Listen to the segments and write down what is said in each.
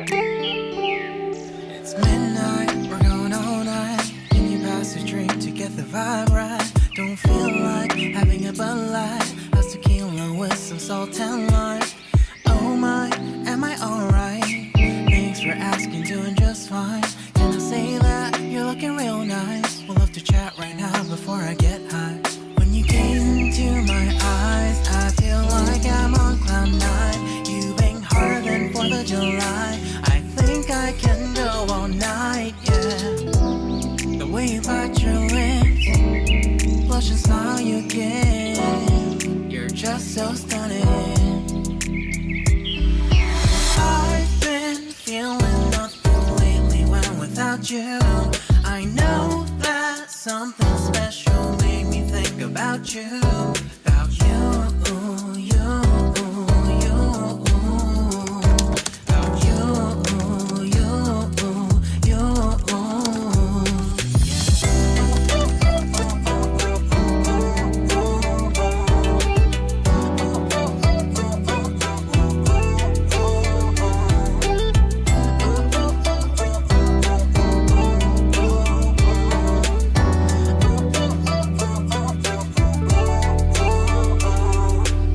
It's midnight, we're going all night. Can you pass a drink to get the vibe right? Don't feel like having a Bud Light. How's tequila with some salt and lime? Oh my, am I alright? Thanks for asking, doing just fine. Can I say that you're looking real nice? We'll love to chat right now before I get high. When you gaze into my eyes, I feel like I'm on cloud nine. You bang harder than 4th of July. I think I can go all night, yeah. The way you bite your lips, blush and smile you give, you're just so stunning. I've been feeling nothing lately when without you. I know that something special made me think about you, about you, you, you, about you, you, you.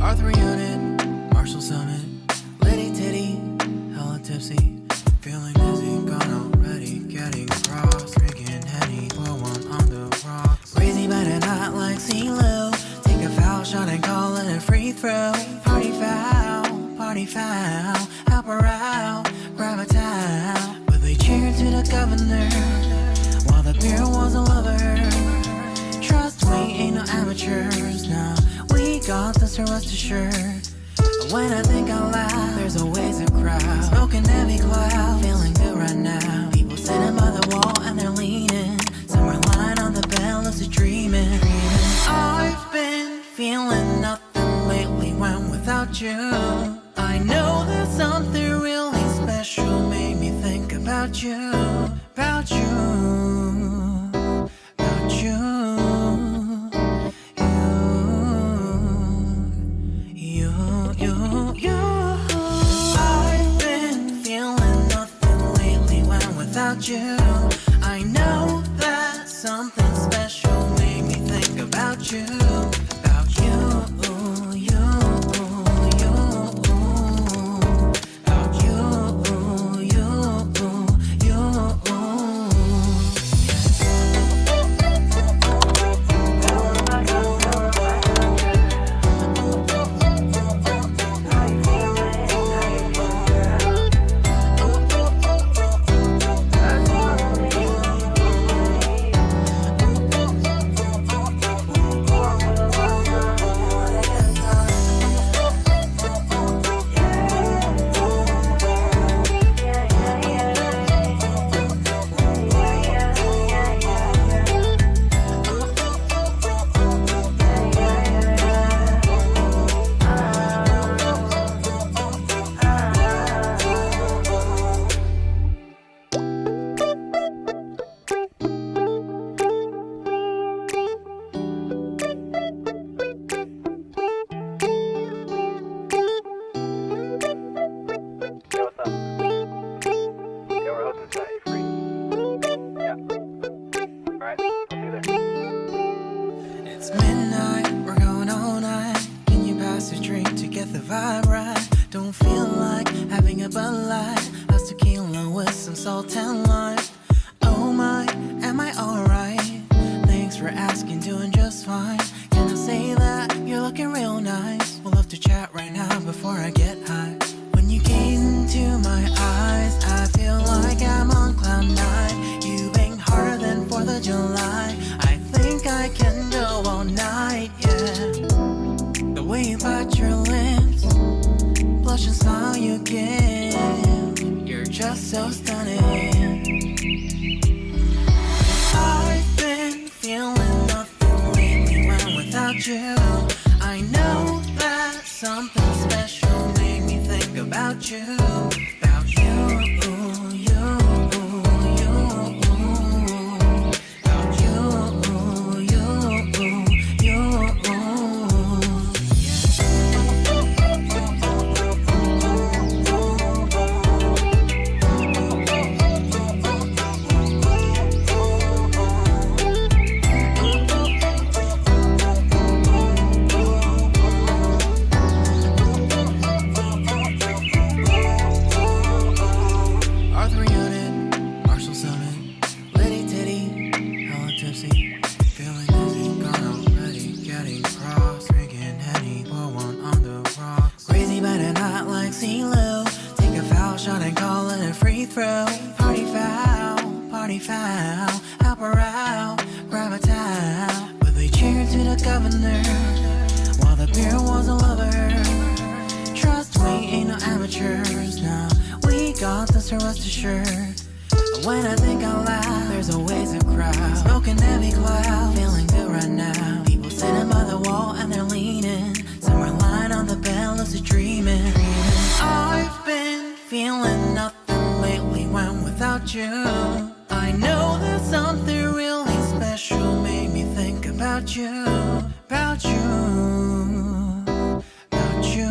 Arthur Unit, Marshall Summit, Lady Titty, hella tipsy, feeling dizzy, gone already, getting cross, drinking Henny, pour one on the rocks. Crazy but not like CeeLo, take a foul shot and call it a free throw. Party foul, help her out, grab a towel. But they cheered to the governor, while the beer was a lover. Trust we ain't no amateurs, now we got this to rest assured. When I think out loud, there's always a crowd, smoking heavy cloud, feeling good right now. People sitting by the wall and they're leaning, some are lying on the bed, lucid dreaming. I've been feeling nothing lately when without you. I know that something really special made me think about you, about you, about you. I've been feeling nothing lately when without you. I know that something special made me think about you, about you, you, you, about you, you, you. It's midnight, we're going all night. Can you pass a drink to get the vibe right? Don't feel like having a Bud Light. How's tequila with some salt and lime? Oh my, am I alright? Thanks for asking, doing just fine. Can I say that you're looking real nice? We'll love to chat right now before I get high. When you gaze into my eyes, I feel like I'm on cloud nine. You bang harder than 4th of July. I think I can go all night, yeah. The way you bite your lips, blush and smile you give, you're just so stunning. I've been feeling nothing lately when without you. I know that something special made me think about you, about you, you, you, about you, you, you. free throw. Party foul, help her out, grab a towel. But they cheered to the governor while the beer was a lover. Trust we ain't no amateurs now. We got this, so rest assured. When I think out loud, there's always a crowd. Smoking heavy cloud, feeling good right now. People sitting by the wall and they're leaning. Some are lying on the bed, lucid dreaming. I've been feeling nothing lately when without you. I know that something really special made me think about you, about you, about you.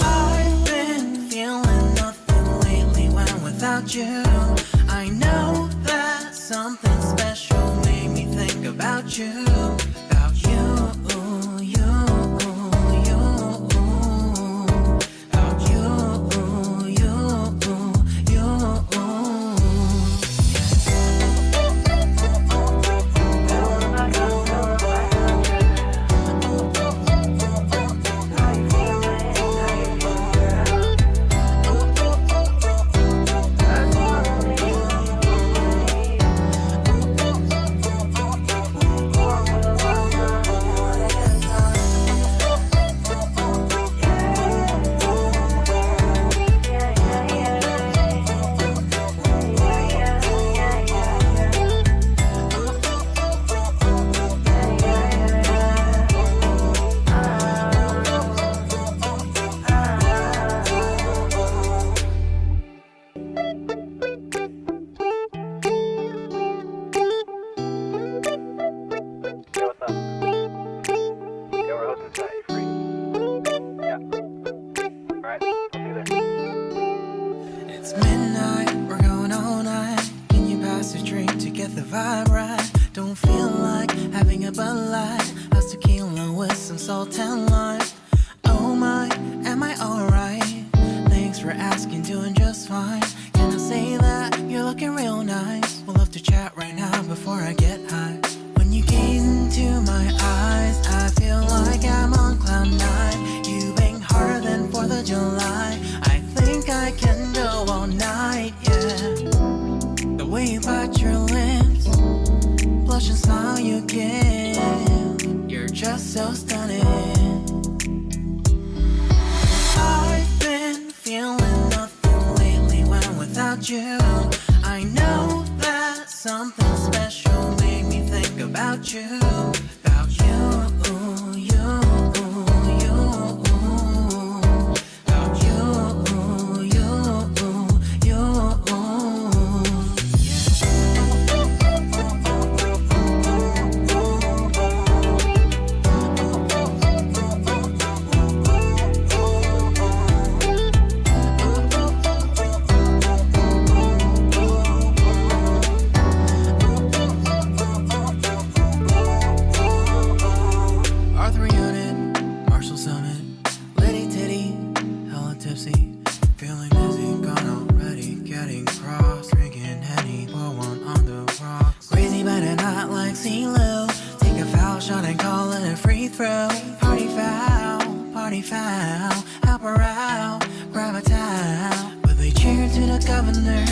I've been feeling nothing lately when without you. I know that something special made me think about you, about you, you, you, about you, you, you. It's midnight, we're going all night. Can you pass a drink to get the vibe right? Don't feel like having a Bud Light. How's tequila with some salt and lime? Oh my, am I alright? Thanks for asking, doing just fine. Can I say that you're looking real nice? We'll love to chat right now before I get high. When you gaze into my eyes, I feel like I'm on cloud nine. You bang harder than 4th of July. I think I can go all night, yeah. The way you bite your lips, blush and smile you give, you're just so stunning. I've been feeling nothing lately when without you. I know that something special made me think about you, about you, you, you, about you, you, you. Feeling dizzy, gone already, getting cross, drinking Henny, pour one on the rocks. Crazy but not like CeeLo. Take a foul shot and call it a free throw. Party foul, help her out, grab a towel. But they cheered to the governor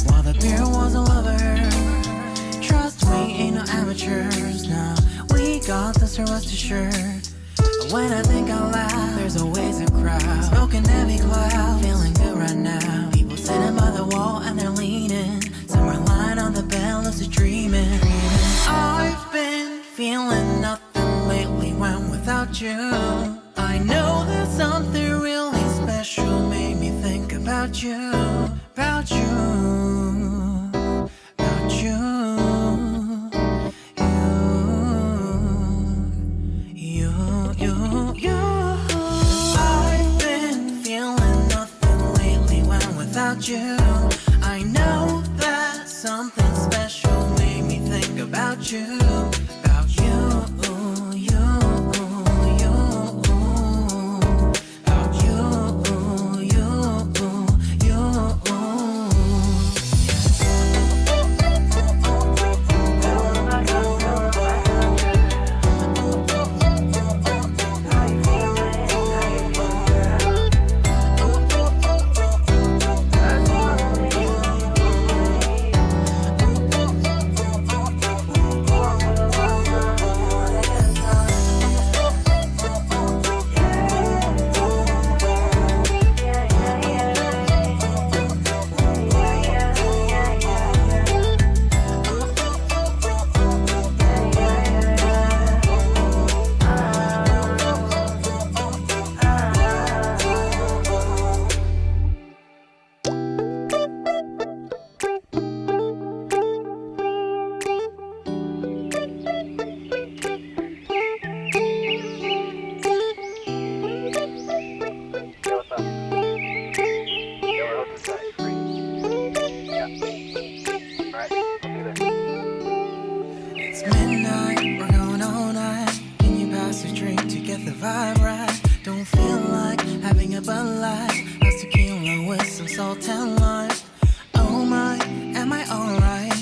while the beer was a lover. Trust we ain't no amateurs now. We got this, so rest assured. When I think out loud, there's always a crowd. Smoking heavy cloud, feeling good right now. People sitting by the wall and they're leaning. Some are lying on the bed, lucid dreaming. I've been feeling nothing lately when without you. I know that something really special made me think about you, about you, about you. I've been feeling nothing lately when without you. I know that something special made me think about you, about you, you, you, about you, you, you. vibe right. Don't feel like having a Bud Light. That's tequila with some salt and lime. Oh my, am I alright?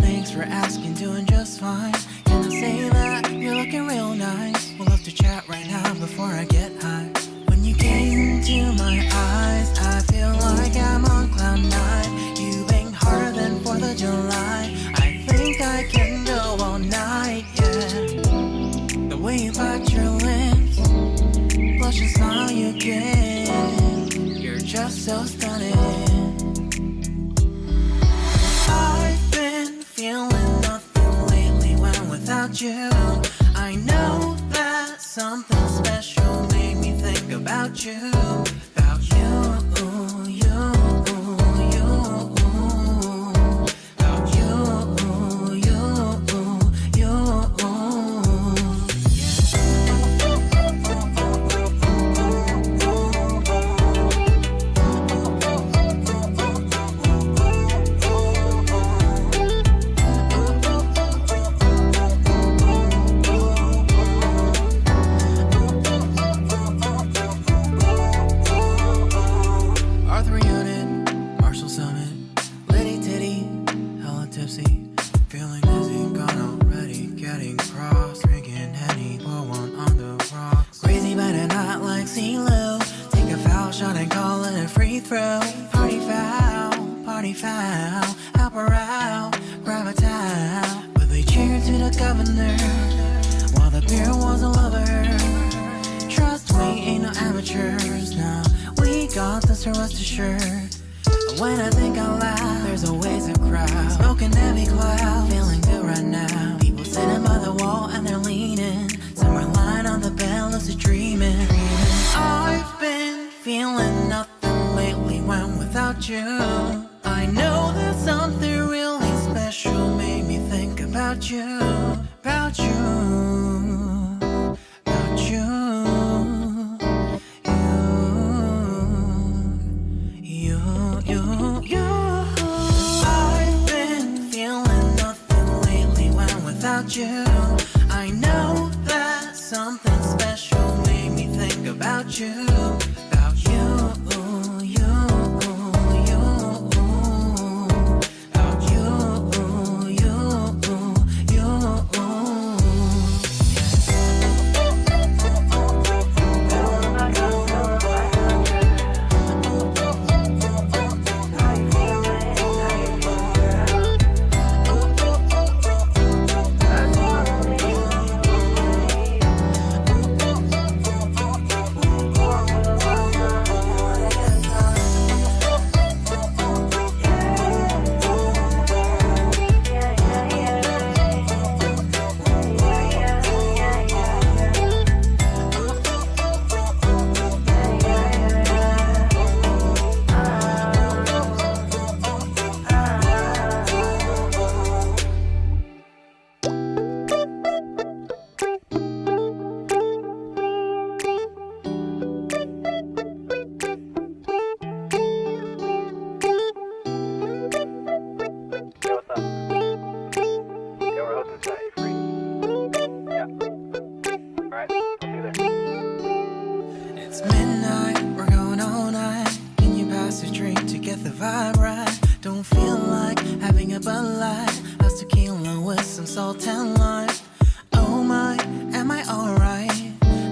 Thanks for asking, doing just fine. Can I say that you're looking real nice? We'll have to chat right now before I get high. When you gaze into my eyes, I feel like I'm on cloud nine. You bang harder than 4th of July. I think I can go all night, yeah. The way you bite your lips, blush and smile you give, you're just so stunning. I've been feeling nothing lately when without you. I know that something special made me think about you, about you, you, you, about you, you, you. Feeling dizzy, gone already, getting cross, drinking Henny, pour one on the rocks. Crazy but not like CeeLo. Take a foul shot and call it a free throw. Party foul, help her out, grab a towel. But they cheered to the governor, while the beer was a lover. Trust we ain't no amateurs, nah, we got this, rest assured. When I think out loud, there's always a crowd. Smoking heavy cloud, feeling good right now. People sitting by the wall and they're leaning. Some are lying on the bed, lucid dreaming. I've been feeling nothing lately when without you. I know that something really special made me think about you, about you, about you. I've been feeling nothing lately when without you. I know that something special made me think about you, about you, you, you, about you, you, you. Vibe right. Don't feel like having a Bud Light. That's tequila with some salt and lime. Oh my, am I alright?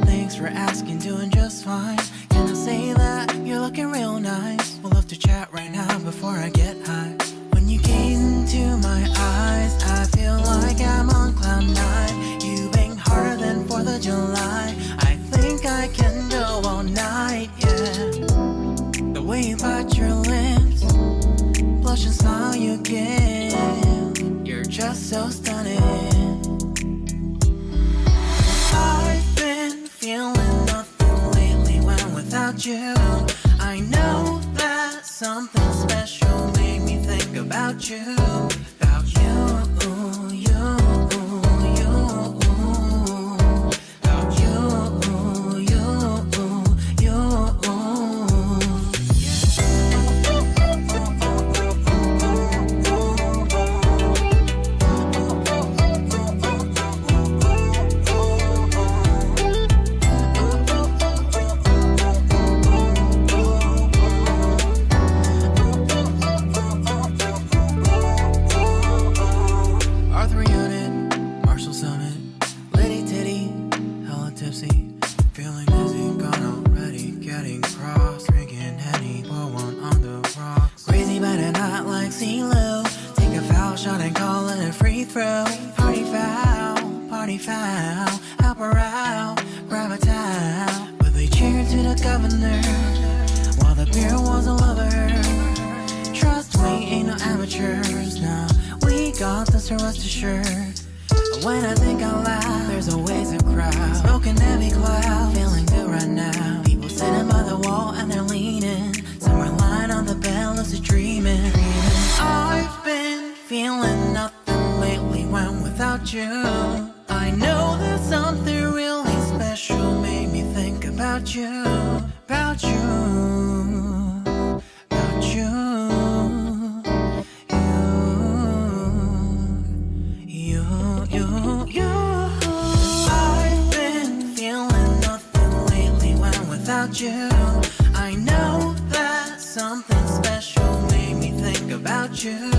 Thanks for asking, doing just fine. Can I say that you're looking real nice? We'll have to chat right now before I get high. When you gaze into my eyes, I feel like I'm on cloud nine. You bang harder than 4th of July. I think I can go all night, yeah. The way you bite your lips, blush and smile you give, you're just so stunning. I've been feeling nothing lately when without you. I know that something special made me think about you, about you, you, you, about you, you, you. foul. Help her out, grab a towel. But they cheered to the governor while the beer was all over her. Trust me, ain't no amateurs now. We got this, so rest assured. When I think out loud, there's always a crowd. Smoking heavy cloud, feeling good right now. People sitting by the wall and they're leaning. Somewhere lying on the bed, lucid dreaming. I've been feeling nothing lately when without you. I know that something really special made me think about you, about you, about you. I've been feeling nothing lately when without you. I know that something special made me think about you.